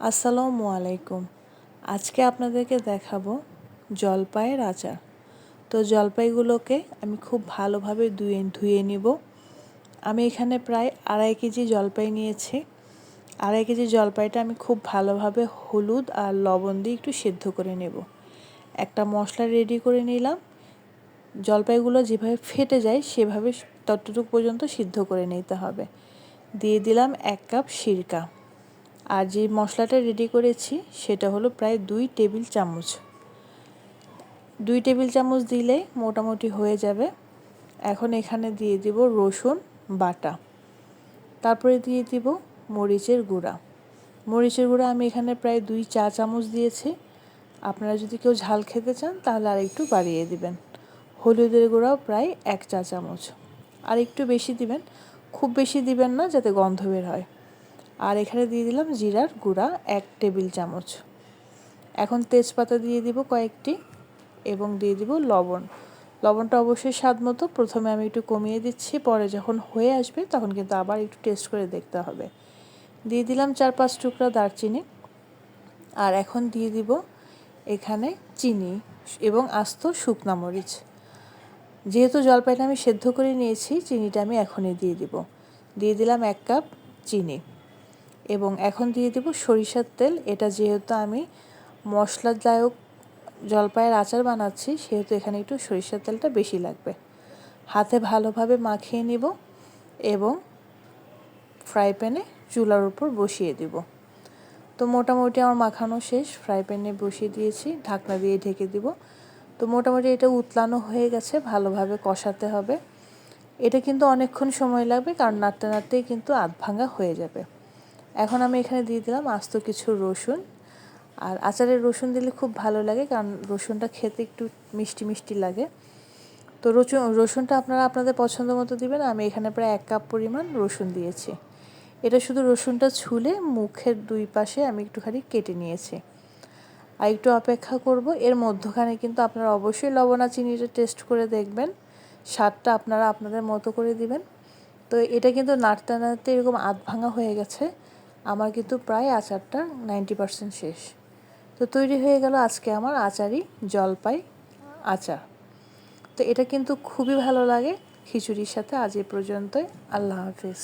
আসসালামু আলাইকুম। আজকে আপনাদেরকে দেখাবো জলপাইয়ের আচার। তো জলপাইগুলোকে আমি খুব ভালোভাবে ধুয়ে নিব। আমি এখানে প্রায় 2.5 কেজি জলপাই নিয়েছি। 2.5 কেজি জলপাইটা আমি খুব ভালোভাবে হলুদ আর লবণ দিয়ে একটু সেদ্ধ করে নেব। একটা মশলা রেডি করে নিলাম। জলপাইগুলো যেভাবে ফেটে যায় সেভাবে ততটুকু পর্যন্ত সিদ্ধ করে নিতে হবে। দিয়ে দিলাম 1 কাপ সিরকা। আর যে মশলাটা রেডি করেছি সেটা হলো প্রায় 2 টেবিল চামচ। 2 টেবিল চামচ দিলেই মোটামুটি হয়ে যাবে। এখন এখানে দিয়ে দিব রসুন বাটা, তারপরে দিয়ে দিব মরিচের গুঁড়া। মরিচের গুঁড়া আমি এখানে প্রায় 2 চা চামচ দিয়েছি। আপনারা যদি কেউ ঝাল খেতে চান তাহলে আর একটু বাড়িয়ে দিবেন। হলুদের গুঁড়াও প্রায় 1 চা চামচ, আর একটু বেশি দিবেন, খুব বেশি দিবেন না যাতে গন্ধ বের হয়। আর এখানে দিয়ে দিলাম জিরার গুঁড়া 1 টেবিল চামচ। এখন তেজপাতা দিয়ে দিব কয়েকটি এবং দিয়ে দিব লবণ। লবণটা অবশ্যই স্বাদ মতো। প্রথমে আমি একটু কমিয়ে দিচ্ছি, পরে যখন হয়ে আসবে তখন কিন্তু আবার একটু টেস্ট করে দেখতে হবে। দিয়ে দিলাম 4-5 টুকরা দারচিনি। আর এখন দিয়ে দিব এখানে চিনি এবং আস্ত শুকনা মরিচ। যেহেতু জলপাইটা আমি সেদ্ধ করে নিয়েছি, চিনিটা আমি এখনই দিয়ে দিব। দিয়ে দিলাম 1 কাপ চিনি এবং এখন দিয়ে দেব সরিষার তেল। এটা যেহেতু আমি মশলাদায়ক জলপাইয়ের আচার বানাচ্ছি সেহেতু এখানে একটু সরিষার তেলটা বেশি লাগবে। হাতে ভালোভাবে মাখিয়ে নিব এবং ফ্রাই প্যানে চুলার উপর বসিয়ে দিব। তো মোটামুটি আমার মাখানো শেষ। ফ্রাই প্যানে বসিয়ে দিয়েছি, ঢাকনা দিয়ে ঢেকে দিব। তো মোটামুটি এটা উতলানো হয়ে গেছে, ভালোভাবে কষাতে হবে। এটা কিন্তু অনেকক্ষণ সময় লাগবে, কারণ নাড়তে নাড়তেই কিন্তু আধ ভাঙা হয়ে যাবে। এখন আমি এখানে দিয়ে দিলাম আস্ত কিছু রসুন। আর আচারে রসুন দিলে খুব ভালো লাগে, কারণ রসুনটা খেতে একটু মিষ্টি মিষ্টি লাগে। তো রসুনটা আপনারা আপনাদের পছন্দ মতো দিবেন। আমি এখানে প্রায় 1 কাপ পরিমাণ রসুন দিয়েছি। এটা শুধু রসুনটা ছুলে মুখের 2 পাশে আমি একটুখানি কেটে নিয়েছি। আর একটু অপেক্ষা করব। এর মধ্যখানে কিন্তু আপনারা অবশ্যই লবণ আর চিনিটা টেস্ট করে দেখবেন। স্বাদটা আপনারা আপনাদের মতো করে দিবেন। তো এটা কিন্তু নাড়তে নাড়তে এরকম আধ ভাঙা হয়ে গেছে। আমার কিন্তু প্রায় আচারটা 90% শেষ। তো তৈরি হয়ে গেল আজকে আমার আচারি জলপাই আচার। তো এটা কিন্তু খুবই ভালো লাগে খিচুড়ির সাথে। আজ এ পর্যন্তই। আল্লাহ হাফেজ।